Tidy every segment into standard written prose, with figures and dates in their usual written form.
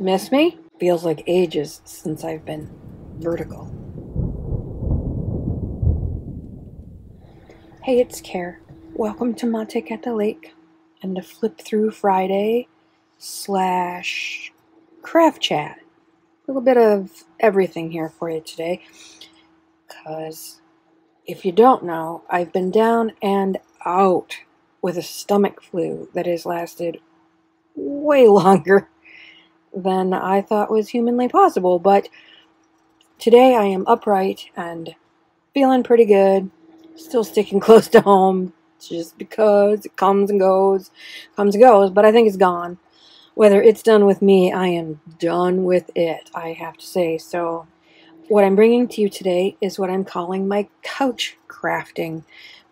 Miss me? Feels like ages since I've been vertical. Hey, it's Care. Welcome to My Take at the Lake and the Flip Through Friday / craft chat. A little bit of everything here for you today. Because if you don't know, I've been down and out with a stomach flu that has lasted way longer than I thought was humanly possible. But today I am upright and feeling pretty good. Still sticking close to home just because it comes and goes, but I think it's gone. Whether it's done with me, I am done with it, I have to say. So what I'm bringing to you today is what I'm calling my couch crafting,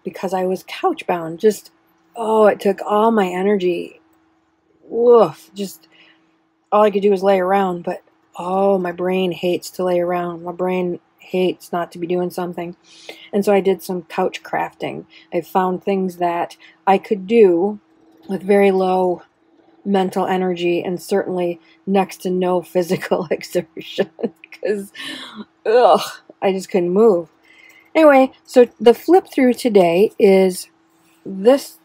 because I was couch bound. It took all my energy. Woof, just all I could do was lay around, but my brain hates to lay around. My brain hates not to be doing something. And so I did some couch crafting. I found things that I could do with very low mental energy and certainly next to no physical exertion because I just couldn't move. Anyway, so the flip through today is this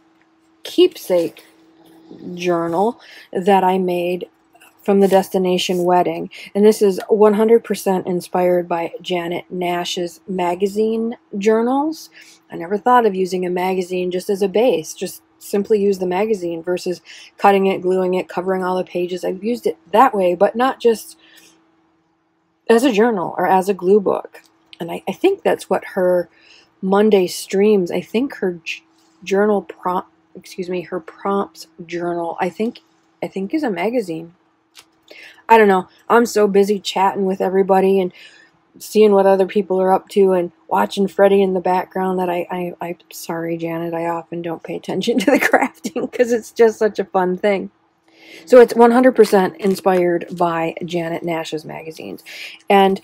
keepsake journal that I made from the destination wedding, and this is 100% inspired by Janet Nash's magazine journals. I never thought of using a magazine just as a base, just simply use the magazine versus cutting it, gluing it, covering all the pages. I've used it that way, but not just as a journal or as a glue book. And I think that's what her Monday streams, I think her her prompts journal, I think is a magazine. I don't know. I'm so busy chatting with everybody and seeing what other people are up to and watching Freddie in the background that I'm sorry, Janet, I often don't pay attention to the crafting because it's just such a fun thing. So it's 100% inspired by Janet Nash's magazines. And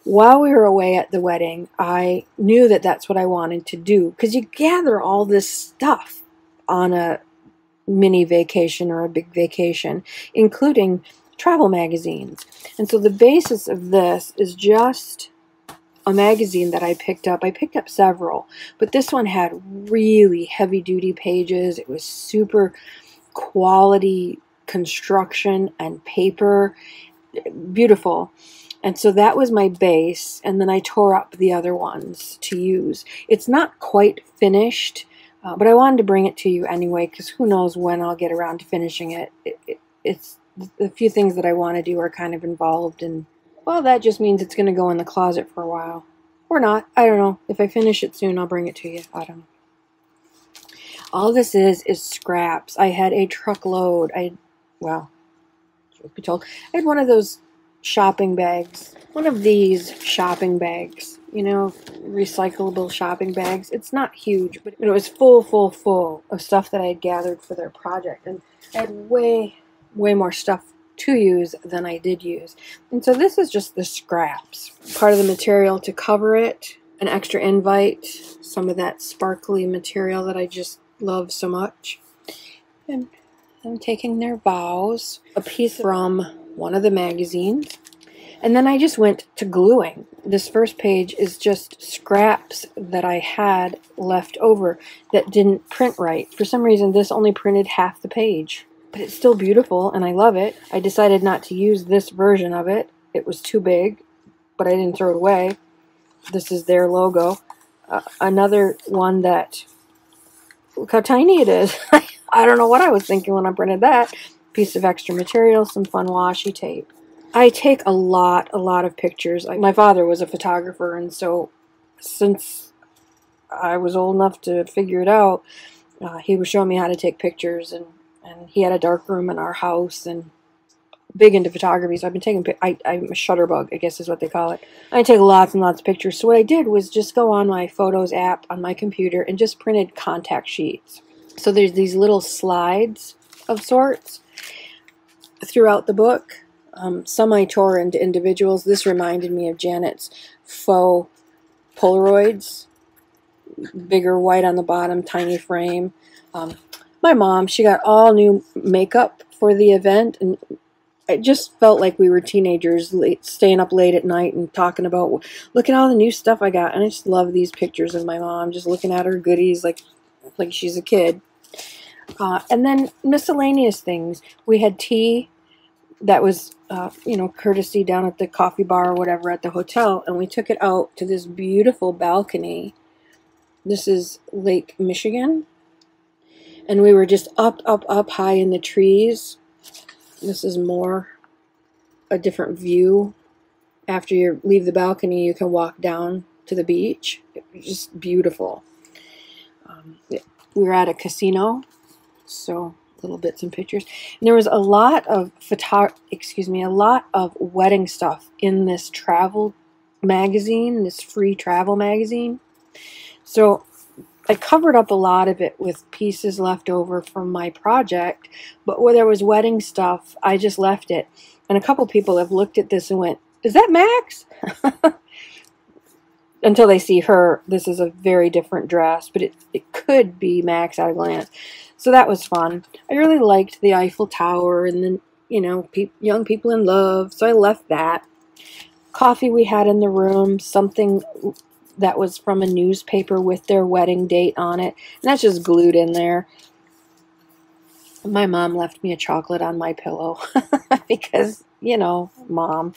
while we were away at the wedding, I knew that that's what I wanted to do, because you gather all this stuff on a mini vacation or a big vacation, including travel magazines. And so the basis of this is just a magazine that I picked up. I picked up several, but this one had really heavy-duty pages. It was super quality construction and paper. Beautiful. And so that was my base, and then I tore up the other ones to use. It's not quite finished, but I wanted to bring it to you anyway, because who knows when I'll get around to finishing it. It's the few things that I want to do are kind of involved, and well, that just means it's going to go in the closet for a while. Or not. I don't know. If I finish it soon, I'll bring it to you. I don't know. All this is scraps. I had a truckload. Truth be told, I had one of those shopping bags. One of these shopping bags. You know, recyclable shopping bags. It's not huge, but it was full of stuff that I had gathered for their project. And I had way more stuff to use than I did use. And so this is just the scraps. Part of the material to cover it, an extra invite, some of that sparkly material that I just love so much. And I'm taking their vows, a piece from one of the magazines. And then I just went to gluing. This first page is just scraps that I had left over that didn't print right. For some reason, this only printed half the page. But it's still beautiful, and I love it. I decided not to use this version of it. It was too big, but I didn't throw it away. This is their logo. Another one that, look how tiny it is. I don't know what I was thinking when I printed that. Piece of extra material, some fun washi tape. I take a lot of pictures. My father was a photographer, and so since I was old enough to figure it out, he was showing me how to take pictures, and he had a dark room in our house, and big into photography, so I've been taking I'm a shutterbug, I guess is what they call it. I take lots and lots of pictures, so what I did was just go on my Photos app on my computer and just printed contact sheets. So there's these little slides of sorts throughout the book. Some I tore into individuals. This reminded me of Janet's faux Polaroids. Bigger white on the bottom, tiny frame. My mom, she got all new makeup for the event, and it just felt like we were teenagers staying up late at night and talking about, look at all the new stuff I got. And I just love these pictures of my mom just looking at her goodies like she's a kid. And then miscellaneous things. We had tea that was, courtesy down at the coffee bar or whatever at the hotel. And we took it out to this beautiful balcony. This is Lake Michigan. And we were just up high in the trees. This is a different view. After you leave the balcony, you can walk down to the beach. It was just beautiful. We were at a casino, so little bits and pictures. And there was a lot of wedding stuff in this travel magazine, this free travel magazine. So I covered up a lot of it with pieces left over from my project, but where there was wedding stuff, I just left it. And a couple people have looked at this and went, is that Max? Until they see her. This is a very different dress, but it could be Max at a glance. So that was fun. I really liked the Eiffel Tower and then, young people in love, so I left that. Coffee we had in the room, something that was from a newspaper with their wedding date on it. And that's just glued in there. My mom left me a chocolate on my pillow because, Mom.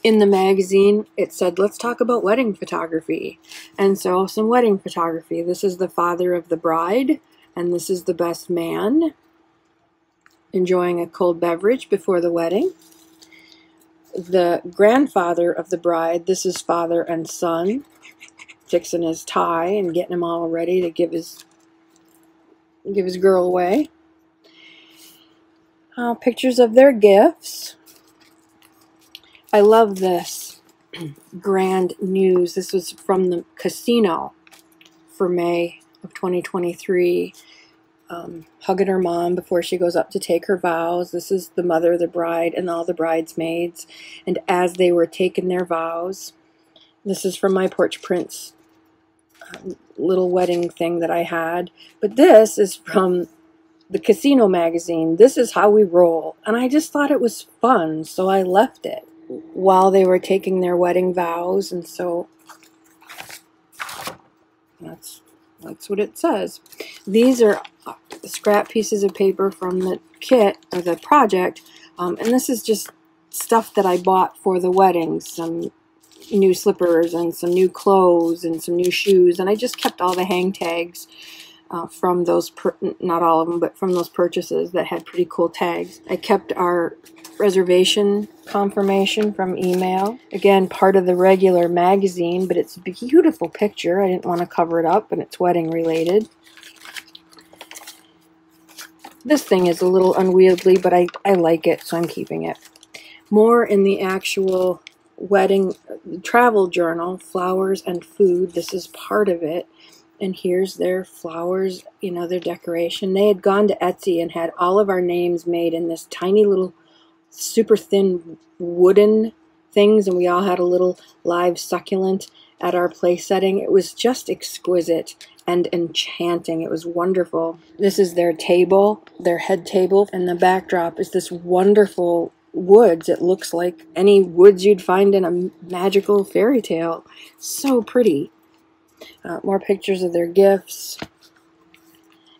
In the magazine, it said, let's talk about wedding photography. And so some wedding photography. This is the father of the bride, and this is the best man enjoying a cold beverage before the wedding. The grandfather of the bride, this is father and son, fixing his tie and getting him all ready to give his girl away. Pictures of their gifts. I love this. Grand news. This was from the casino for May of 2023. Hugging her mom before she goes up to take her vows. This is the mother of the bride and all the bridesmaids. And as they were taking their vows, this is from my Porch Prince little wedding thing that I had. But this is from the casino magazine. This is how we roll. And I just thought it was fun, so I left it while they were taking their wedding vows. And so that's what it says. These are scrap pieces of paper from the kit or the project, and this is just stuff that I bought for the wedding. Some new slippers and some new clothes and some new shoes, and I just kept all the hang tags from those, not all of them, but from those purchases that had pretty cool tags. I kept our reservation confirmation from email. Again, part of the regular magazine, but it's a beautiful picture. I didn't want to cover it up, and it's wedding related. This thing is a little unwieldy, but I like it, so I'm keeping it. More in the actual wedding travel journal, flowers and food. This is part of it. And here's their flowers, their decoration. They had gone to Etsy and had all of our names made in this tiny little super thin wooden things, and we all had a little live succulent at our place setting. It was just exquisite and enchanting. It was wonderful. This is their table, their head table, and the backdrop is this wonderful woods. It looks like any woods you'd find in a magical fairy tale. So pretty. More pictures of their gifts.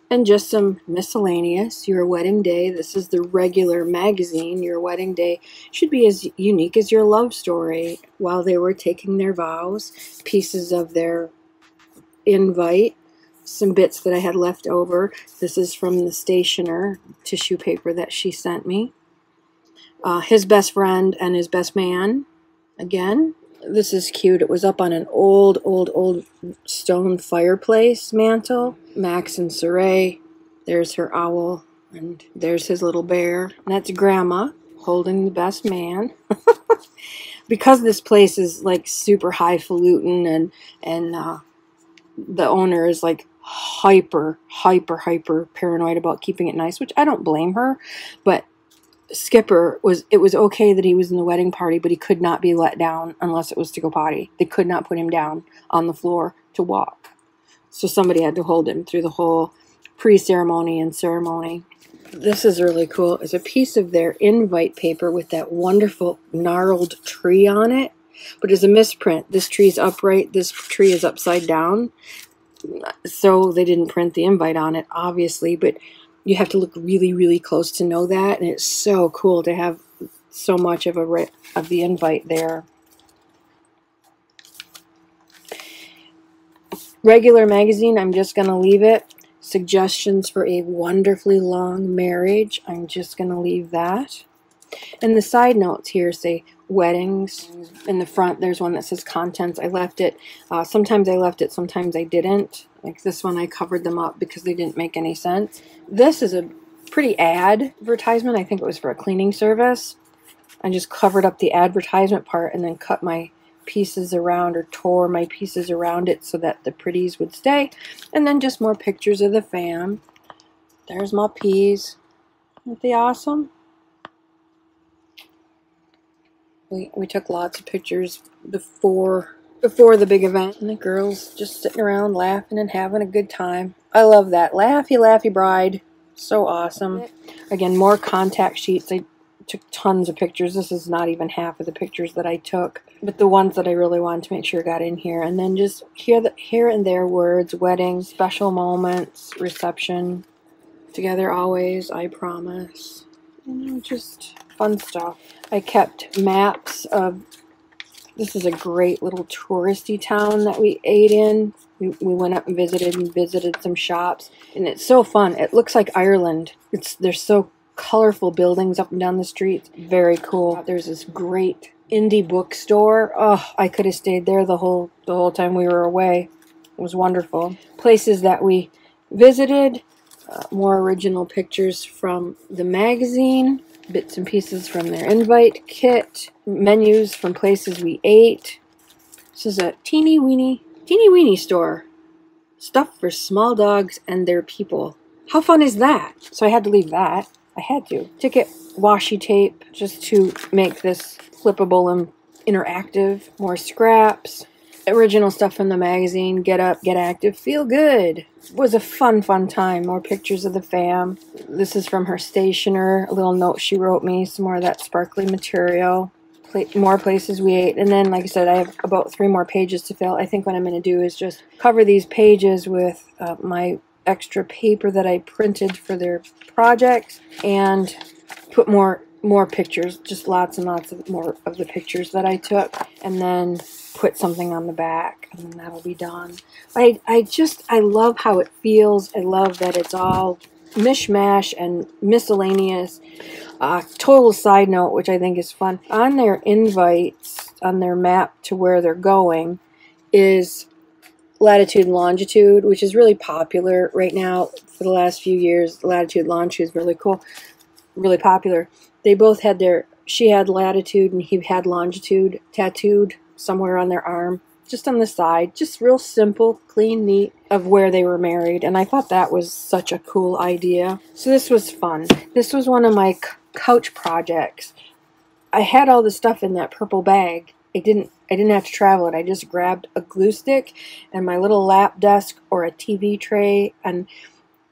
And just some miscellaneous. Your wedding day. This is the regular magazine. Your wedding day should be as unique as your love story. While they were taking their vows, pieces of their invite, some bits that I had left over. This is from the stationer, tissue paper that she sent me. His best friend and his best man. Again, this is cute. It was up on an old stone fireplace mantle. Max and Saray. There's her owl, and there's his little bear. And that's Grandma holding the best man. Because this place is like super highfalutin, and the owner is like hyper paranoid about keeping it nice, which I don't blame her. But Skipper it was okay that he was in the wedding party, but he could not be let down unless it was to go potty. They could not put him down on the floor to walk. So somebody had to hold him through the whole pre-ceremony and ceremony. This is really cool. It's a piece of their invite paper with that wonderful gnarled tree on it. But it's a misprint. This tree's upright. This tree is upside down. So they didn't print the invite on it, obviously. But you have to look really, really close to know that. And it's so cool to have so much of the invite there. Regular magazine, I'm just going to leave it. Suggestions for a wonderfully long marriage, I'm just going to leave that. And the side notes here say weddings. In the front, there's one that says contents. I left it. Sometimes I left it, sometimes I didn't. Like this one, I covered them up because they didn't make any sense. This is a pretty advertisement. I think it was for a cleaning service. I just covered up the advertisement part and then cut my pieces around, or tore my pieces around it so that the pretties would stay. And then just more pictures of the fam. There's my peas. Aren't they awesome? We took lots of pictures before the big event, and the girls just sitting around laughing and having a good time. I love that. Laughy, laughy bride. So awesome. Again, more contact sheets. I took tons of pictures. This is not even half of the pictures that I took, but the ones that I really wanted to make sure got in here. And then just here and there words: wedding, special moments, reception, together always, I promise. You know, just fun stuff. I kept maps of, this is a great little touristy town that we ate in. We went up and visited some shops, and it's so fun. It looks like Ireland. There's so colorful buildings up and down the streets. Very cool. There's this great indie bookstore. Oh, I could have stayed there the whole time we were away. It was wonderful. Places that we visited, more original pictures from the magazine, bits and pieces from their invite kit, menus from places we ate. This is a teeny weeny store. Stuff for small dogs and their people. How fun is that? So I had to leave that. I had to. Ticket washi tape just to make this flippable and interactive. More scraps. Original stuff from the magazine. Get up, get active, feel good. It was a fun time. More pictures of the fam. This is from her stationer. A little note she wrote me. Some more of that sparkly material. More places we ate. And then, like I said, I have about 3 more pages to fill. I think what I'm going to do is just cover these pages with my extra paper that I printed for their projects, and put more pictures, just lots and lots of more of the pictures that I took, and then put something on the back, and then that'll be done. I love how it feels. I love that it's all mishmash and miscellaneous. Total side note, which I think is fun, on their invites, on their map to where they're going, is latitude and longitude, which is really popular right now. For the last few years, latitude and longitude is really cool, really popular. They both had she had latitude and he had longitude tattooed somewhere on their arm, just on the side, just real simple, clean, neat, of where they were married. And I thought that was such a cool idea. So this was fun. This was one of my couch projects. I had all the stuff in that purple bag. I didn't have to travel it. I just grabbed a glue stick and my little lap desk or a TV tray, and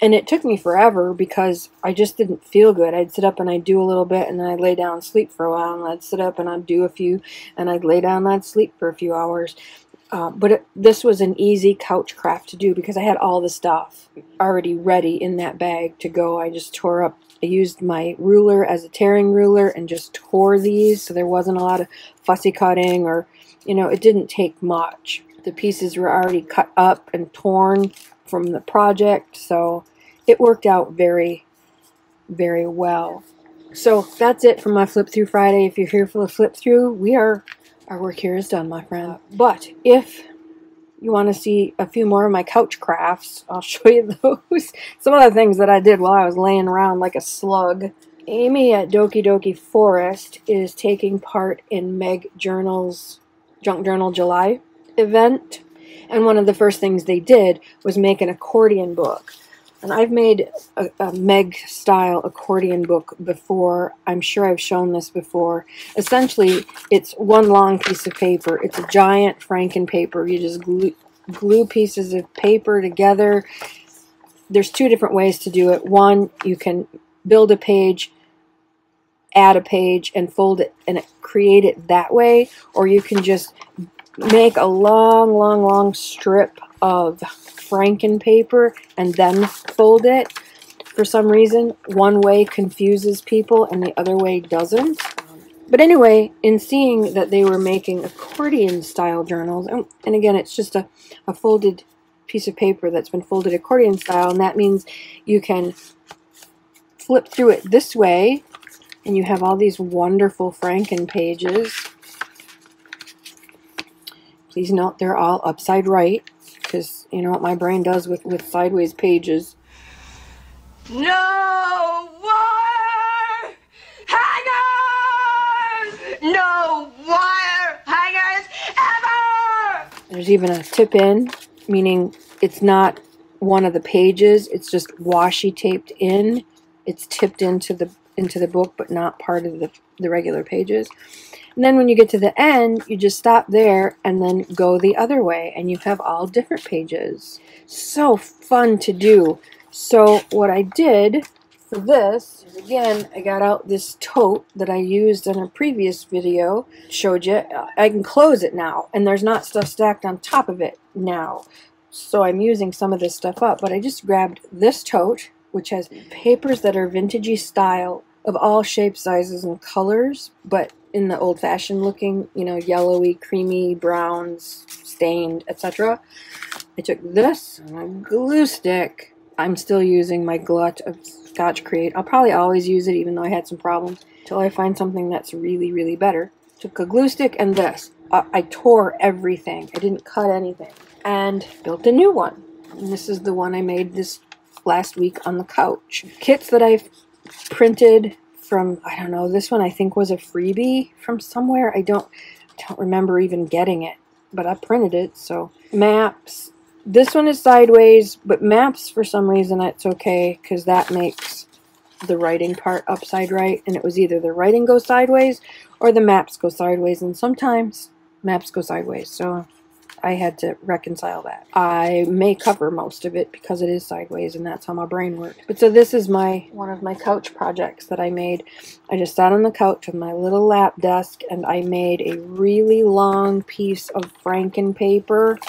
it took me forever because I just didn't feel good. I'd sit up and I'd do a little bit, and then I'd lay down and sleep for a while, and I'd sit up and I'd do a few, and I'd lay down and I'd sleep for a few hours. But this was an easy couch craft to do because I had all the stuff already ready in that bag to go. I just tore up. I used my ruler as a tearing ruler and just tore these, so there wasn't a lot of fussy cutting, or, you know, it didn't take much. The pieces were already cut up and torn from the project, so it worked out very, very well. So that's it for my Flip Through Friday. If you're here for the flip through, our work here is done, my friend. But if you want to see a few more of my couch crafts, I'll show you those. Some of the things that I did while I was laying around like a slug. Amy at Doki Doki Forest is taking part in Meg Journal's Junk Journal July event. And one of the first things they did was make an accordion book. And I've made a Meg-style accordion book before. I'm sure I've shown this before. Essentially, it's one long piece of paper. It's a giant Franken paper. You just glue pieces of paper together. There's 2 different ways to do it. One, you can build a page, add a page, and fold it and create it that way, or you can just make a long strip of Franken paper and then fold it. For some reason, one way confuses people and the other way doesn't. But anyway, in seeing that they were making accordion style journals, and again, it's just a folded piece of paper that's been folded accordion style, and that means you can flip through it this way, and you have all these wonderful Franken pages. Please note they're all upside right, because you know what my brain does with sideways pages. No wire hangers! No wire hangers ever! There's even a tip-in, meaning it's not one of the pages, it's just washi taped in. It's tipped into the book, but not part of the regular pages. And then when you get to the end, you just stop there and then go the other way, and you have all different pages. So fun to do. So what I did for this is, again, I got out this tote that I used in a previous video, showed you. I can close it now, and there's not stuff stacked on top of it now. So I'm using some of this stuff up, but I just grabbed this tote, which has papers that are vintagey style of all shapes, sizes, and colors, but in the old-fashioned looking, you know, yellowy, creamy, browns, stained, etc. I took this and a glue stick. I'm still using my glut of Scotch Crate. I'll probably always use it, even though I had some problems, until I find something that's really better. Took a glue stick and this. I tore everything. I didn't cut anything. And built a new one. And this is the one I made this last week on the couch. Kits that I've printed from, I don't know, this one I think was a freebie from somewhere. I don't remember even getting it, but I printed it. So maps. This one is sideways, but maps, for some reason, it's okay, because that makes the writing part upside right, and it was either the writing goes sideways or the maps go sideways, and sometimes maps go sideways, so I had to reconcile that. I may cover most of it because it is sideways, and that's how my brain works. But so this is one of my couch projects that I made. I just sat on the couch with my little lap desk, and I made a really long piece of Franken paper,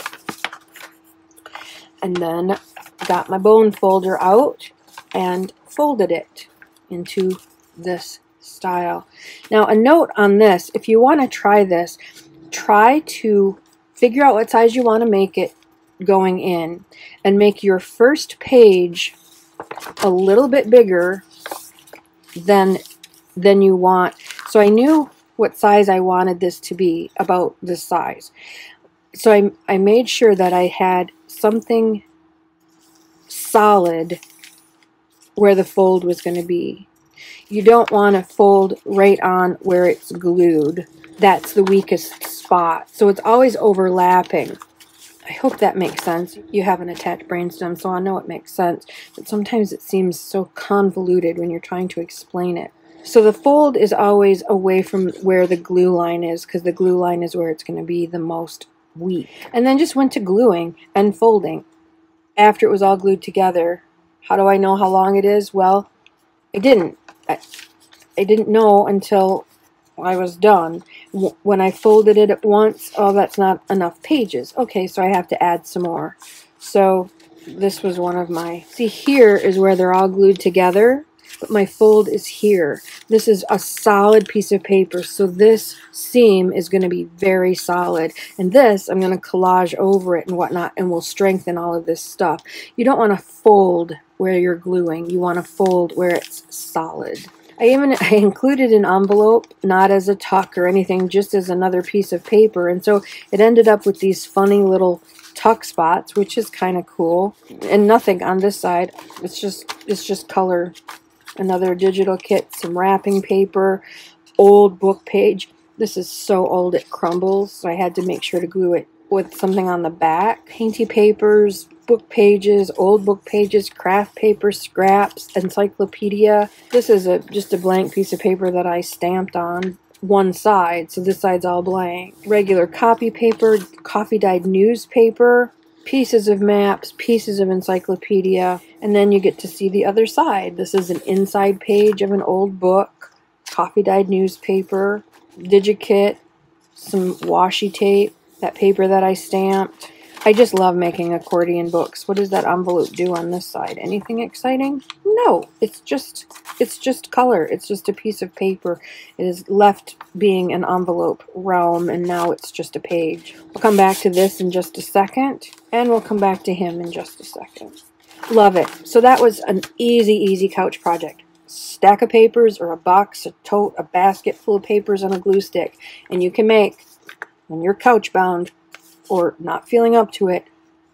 and then got my bone folder out and folded it into this style. Now, a note on this: if you want to try this, try to figure out what size you want to make it going in, and make your first page a little bit bigger than you want. So I knew what size I wanted this to be, about this size. So I made sure that I had something solid where the fold was going to be. You don't want to fold right on where it's glued. That's the weakest spot. So it's always overlapping. I hope that makes sense. You have an attached brainstem, so I know it makes sense. But sometimes it seems so convoluted when you're trying to explain it. So the fold is always away from where the glue line is, because the glue line is where it's going to be the most weak. And then just went to gluing and folding. After it was all glued together, how do I know how long it is? Well, I didn't. I didn't know until I was done. When I folded it at once, oh, that's not enough pages. Okay, so I have to add some more. So this was one of my... See, here is where they're all glued together, but my fold is here. This is a solid piece of paper, so this seam is going to be very solid. And this, I'm going to collage over it and whatnot, and will strengthen all of this stuff. You don't want to fold where you're gluing. You want to fold where it's solid. I included an envelope, not as a tuck or anything, just as another piece of paper. And so it ended up with these funny little tuck spots, which is kind of cool. And nothing on this side. It's just color. Another digital kit, some wrapping paper, old book page. This is so old it crumbles, so I had to make sure to glue it with something on the back. Painty papers, book pages, old book pages, craft paper, scraps, encyclopedia. This is just a blank piece of paper that I stamped on one side, so this side's all blank. Regular copy paper, coffee dyed newspaper, pieces of maps, pieces of encyclopedia, and then you get to see the other side. This is an inside page of an old book, coffee-dyed newspaper, digikit, some washi tape, that paper that I stamped. I just love making accordion books. What does that envelope do on this side? Anything exciting? No, it's just color. It's just a piece of paper. It is left being an envelope realm, and now it's just a page. We'll come back to this in just a second, and we'll come back to him in just a second. Love it. So that was an easy couch project. Stack of papers or a box, a tote, a basket full of papers and a glue stick. And you can make, when you're couch bound or not feeling up to it,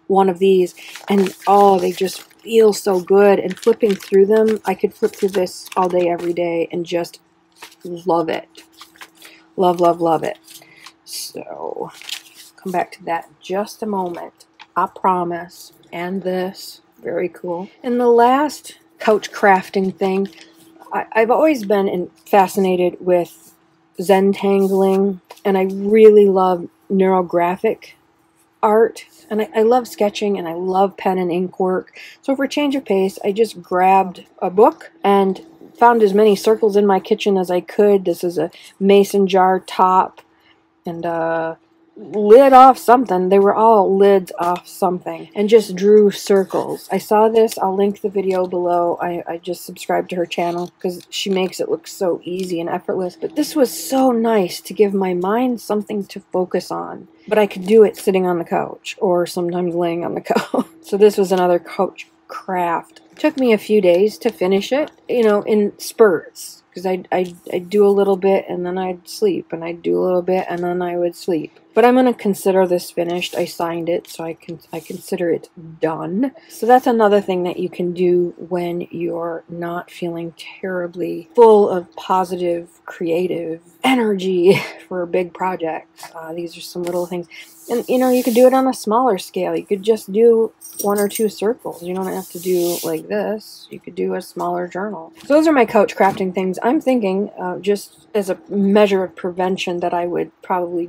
one of these. And oh, they just feel so good. And flipping through them, I could flip through this all day, every day, and just love it. Love, love, love it. So, come back to that in just a moment. I promise. And this, very cool. And the last couch crafting thing, I've always been fascinated with Zentangling, and I really love neurographic art, and I love sketching, and I love pen and ink work. So for a change of pace, I just grabbed a book and found as many circles in my kitchen as I could. This is a mason jar top and lid off something. They were all lids off something, and just drew circles. I saw this. I'll link the video below. I just subscribed to her channel because she makes it look so easy and effortless. But this was so nice to give my mind something to focus on. But I could do it sitting on the couch or sometimes laying on the couch. So this was another couch craft. It took me a few days to finish it, you know, in spurts. Because I'd do a little bit and then I'd sleep, and I'd do a little bit and then I would sleep. But I'm going to consider this finished. I signed it, so I consider it done. So that's another thing that you can do when you're not feeling terribly full of positive, creative energy for a big project. These are some little things. And, you know, you could do it on a smaller scale. You could just do 1 or 2 circles. You don't have to do like this. You could do a smaller journal. So those are my couch crafting things. I'm thinking, just as a measure of prevention, that I would probably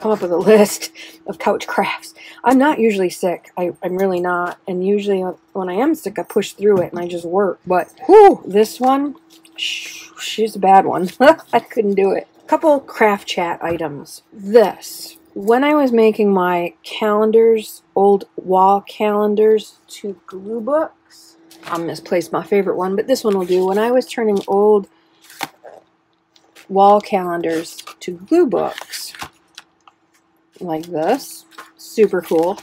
come up with a list of couch crafts. I'm not usually sick. I'm really not. And usually when I am sick, I push through it and I just work. But, whew, this one, she's a bad one. I couldn't do it. Couple craft chat items. This. When I was making my calendars, old wall calendars to glue books, I misplaced my favorite one, but this one will do. When I was turning old wall calendars to glue books, like this, super cool,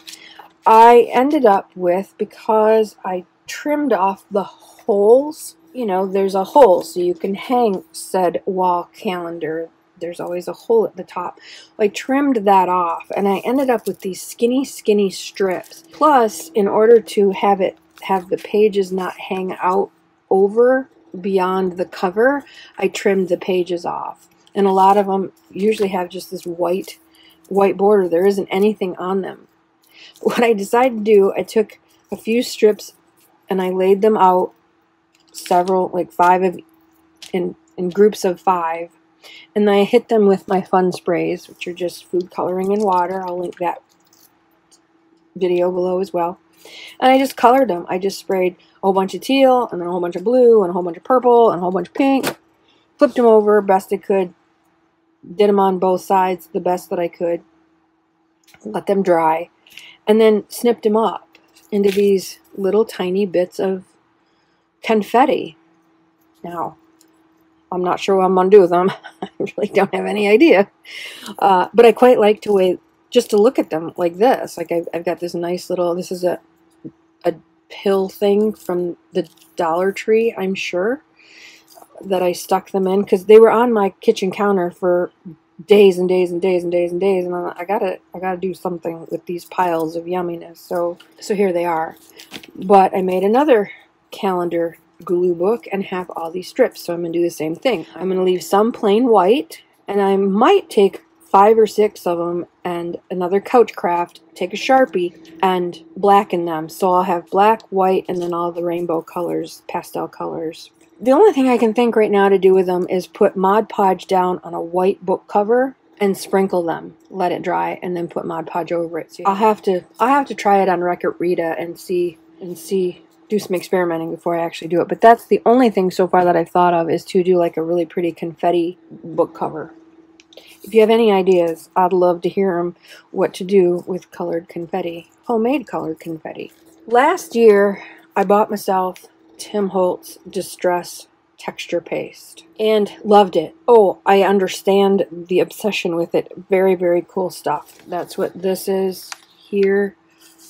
I ended up with, because I trimmed off the holes, you know, there's a hole so you can hang said wall calendar. There's always a hole at the top. I trimmed that off, and I ended up with these skinny strips. Plus, in order to have the pages not hang out over beyond the cover, I trimmed the pages off. And a lot of them usually have just this white border. There isn't anything on them. What I decided to do, I took a few strips and I laid them out, several, like 5 in groups of 5. And then I hit them with my fun sprays, which are just food coloring and water. I'll link that video below as well. And I just colored them. I just sprayed a whole bunch of teal, and then a whole bunch of blue, and a whole bunch of purple, and a whole bunch of pink. Flipped them over best I could. Did them on both sides the best that I could. Let them dry. And then snipped them up into these little tiny bits of confetti. Now, I'm not sure what I'm going to do with them. I really don't have any idea. But I quite like just to look at them like this. Like I've got this nice little, this is a pill thing from the Dollar Tree, I'm sure, that I stuck them in, because they were on my kitchen counter for days and days and days and days and days, and I gotta do something with these piles of yumminess. So here they are. But I made another calendar glue book and have all these strips, so I'm going to do the same thing. I'm going to leave some plain white, and I might take 5 or 6 of them and another couch craft, take a Sharpie and blacken them, so I'll have black, white, and then all the rainbow colors, pastel colors. The only thing I can think right now to do with them is put Mod Podge down on a white book cover and sprinkle them, let it dry, and then put Mod Podge over it. So I'll have to try it on Record Rita and see, do some experimenting before I actually do it. But that's the only thing so far that I've thought of, is to do like a really pretty confetti book cover. If you have any ideas, I'd love to hear them, what to do with colored confetti, homemade colored confetti. Last year, I bought myself Tim Holtz Distress Texture Paste and loved it. Oh, I understand the obsession with it. Very, very cool stuff. That's what this is here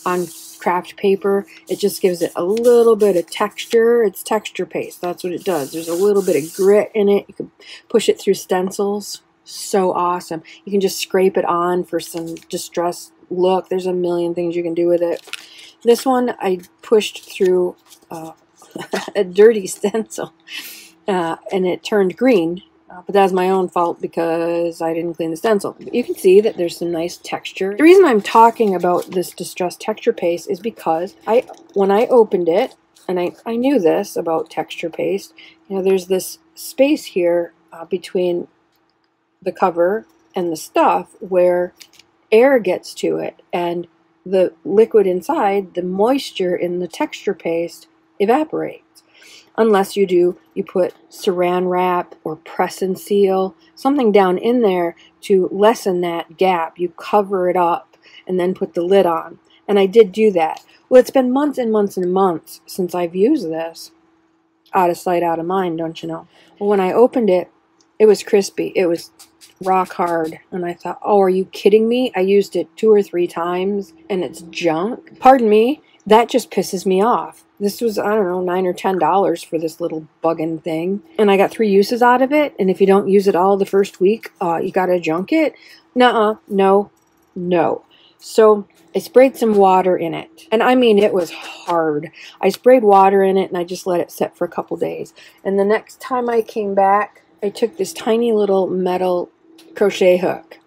on craft paper. It just gives it a little bit of texture. It's texture paste. That's what it does. There's a little bit of grit in it. You can push it through stencils. So awesome. You can just scrape it on for some distressed look. There's a million things you can do with it. This one I pushed through a dirty stencil and it turned green, but that's my own fault because I didn't clean the stencil. But you can see that there's some nice texture. The reason I'm talking about this distressed texture paste is because when I opened it, and I knew this about texture paste, you know, there's this space here between the cover and the stuff where air gets to it, and the liquid inside, the moisture in the texture paste, evaporates. Unless you put saran wrap or press and seal, something down in there to lessen that gap. You cover it up and then put the lid on. And I did do that. Well, it's been months and months and months since I've used this. Out of sight, out of mind, don't you know? Well, when I opened it, it was crispy. It was rock hard. And I thought, oh, are you kidding me? I used it 2 or 3 times and it's junk. Pardon me, that just pisses me off. This was, I don't know, $9 or $10 for this little buggin' thing. And I got 3 uses out of it. And if you don't use it all the first week, you gotta junk it. Nuh-uh, no, no. So I sprayed some water in it. And I mean, it was hard. I sprayed water in it and I just let it sit for a couple days. And the next time I came back, I took this tiny little metal crochet hook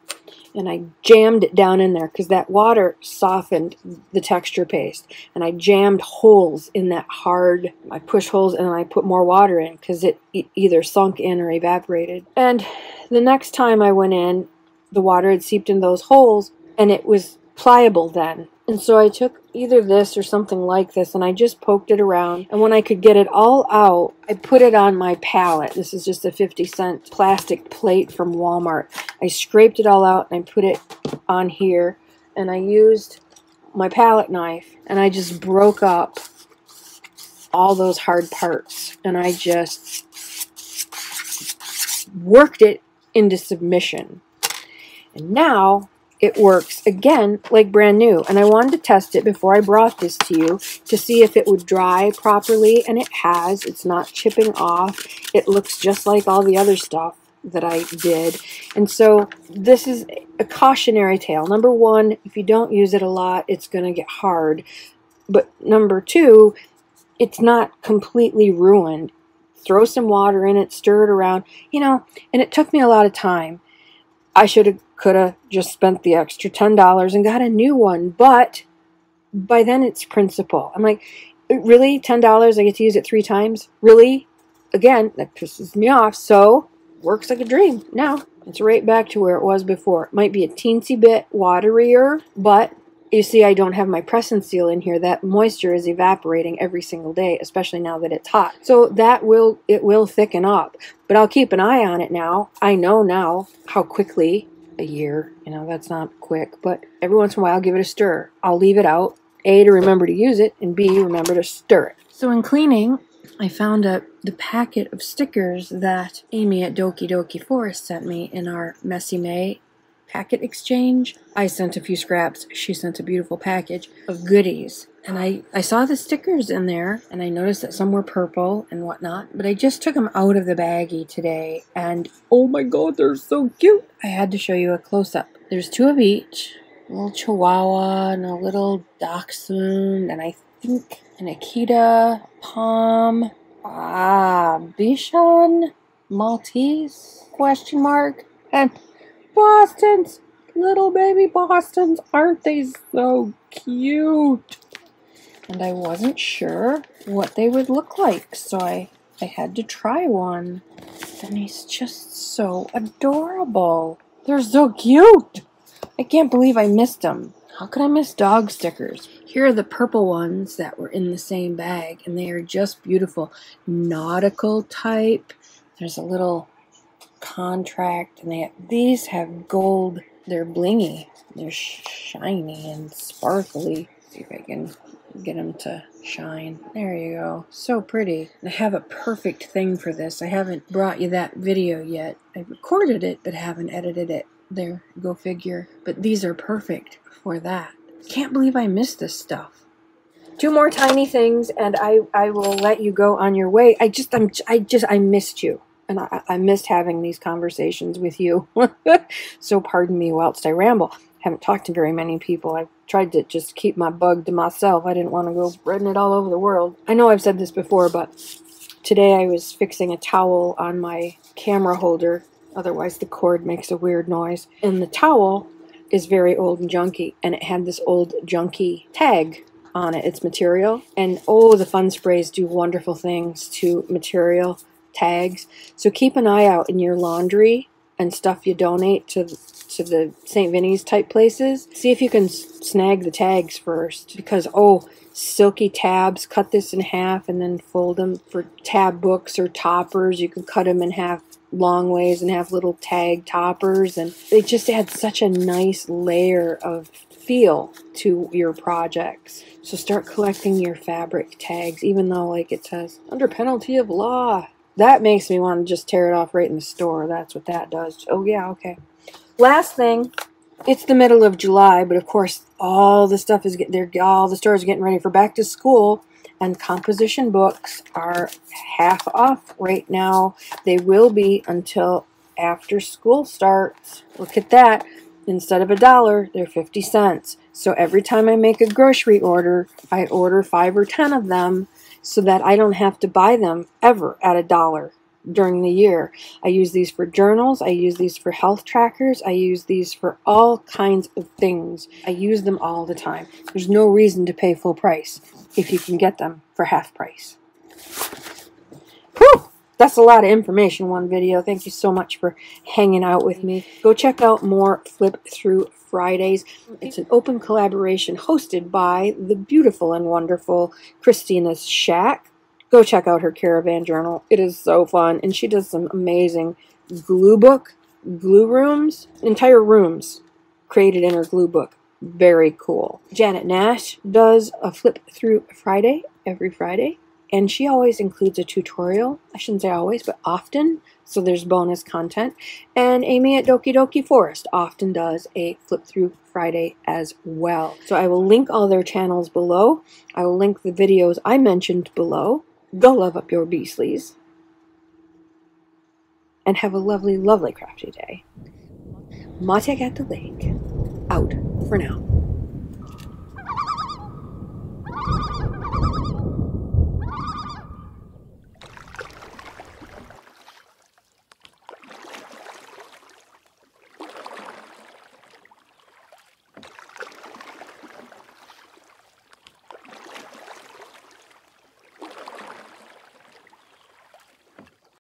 and I jammed it down in there because that water softened the texture paste, and I jammed holes in that hard. I pushed holes and then I put more water in because it either sunk in or evaporated. And the next time I went in, the water had seeped in those holes and it was pliable then. And so I took either this or something like this and I just poked it around, and when I could get it all out, I put it on my palette. This is just a 50-cent plastic plate from Walmart. I scraped it all out and I put it on here, and I used my palette knife and I just broke up all those hard parts and I just worked it into submission. And now it works again like brand new. And I wanted to test it before I brought this to you to see if it would dry properly, and it has. It's not chipping off. It looks just like all the other stuff that I did. And so this is a cautionary tale. Number 1, if you don't use it a lot, it's going to get hard. But number 2, it's not completely ruined. Throw some water in it, stir it around, you know, and it took me a lot of time. I could have just spent the extra $10 and got a new one, but by then it's principle. I'm like, really? $10? I get to use it 3 times? Really? Again, that pisses me off. So, works like a dream. Now, it's right back to where it was before. It might be a teensy bit waterier, but you see, I don't have my press and seal in here. That moisture is evaporating every single day, especially now that it's hot. So it will thicken up, but I'll keep an eye on it now. I know now how quickly, a year, you know, that's not quick, but every once in a while I'll give it a stir. I'll leave it out, A, to remember to use it, and B, remember to stir it. So in cleaning, I found the packet of stickers that Amy at Doki Doki Forest sent me in our Messy May packet exchange. I sent a few scraps. She sent a beautiful package of goodies. And I saw the stickers in there, and I noticed that some were purple and whatnot. But I just took them out of the baggie today, and oh my god, they're so cute! I had to show you a close-up. There's 2 of each. A little Chihuahua and a little Dachshund, and I think an Akita, Pom, Bichon, Maltese, question mark, and Bostons, little baby Bostons. Aren't they so cute? And I wasn't sure what they would look like, so I had to try one. And he's just so adorable. They're so cute. I can't believe I missed them. How could I miss dog stickers? Here are the purple ones that were in the same bag, and they are just beautiful. Nautical type. There's a little contract, and these have gold. They're blingy. They're shiny and sparkly. See if I can get them to shine. There you go. So pretty. I have a perfect thing for this. I haven't brought you that video yet. I recorded it, but haven't edited it. There, go figure. But these are perfect for that. Can't believe I missed this stuff. 2 more tiny things, and I will let you go on your way. I missed you. And I missed having these conversations with you. So pardon me whilst I ramble. Haven't talked to very many people. I've tried to just keep my bug to myself. I didn't want to go spreading it all over the world. I know I've said this before, but today I was fixing a towel on my camera holder. Otherwise the cord makes a weird noise. And the towel is very old and junky. And it had this old junky tag on it. It's material. And oh, the fun sprays do wonderful things to material tags. So keep an eye out in your laundry and stuff you donate to the St. Vinny's type places. See if you can snag the tags first, because oh, silky tabs, cut this in half and then fold them for tab books or toppers. You can cut them in half long ways and have little tag toppers, and they just add such a nice layer of feel to your projects. So start collecting your fabric tags, even though like it says under penalty of law. That makes me want to just tear it off right in the store. That's what that does. Oh yeah, okay. Last thing, it's the middle of July, but of course all the stuff is all the stores are getting ready for back to school, and composition books are half off right now. They will be until after school starts. Look at that. Instead of $1, they're 50 cents. So every time I make a grocery order, I order 5 or 10 of them, so that I don't have to buy them ever at $1 during the year. I use these for journals. I use these for health trackers. I use these for all kinds of things. I use them all the time. There's no reason to pay full price if you can get them for half price. Whew! That's a lot of information in one video. Thank you so much for hanging out with me. Go check out more Flip Through Fridays. It's an open collaboration hosted by the beautiful and wonderful Christina's Shack. Go check out her caravan journal. It is so fun, and she does some amazing glue rooms, entire rooms created in her glue book. Very cool. Janet Nash does a Flip Through Friday every Friday, and she always includes a tutorial. I shouldn't say always, but often. So there's bonus content. And Amy at Doki Doki Forest often does a Flip Through Friday as well. So I will link all their channels below. I will link the videos I mentioned below. Go love up your beastlies. And have a lovely, lovely crafty day. Matek at the lake. Out for now.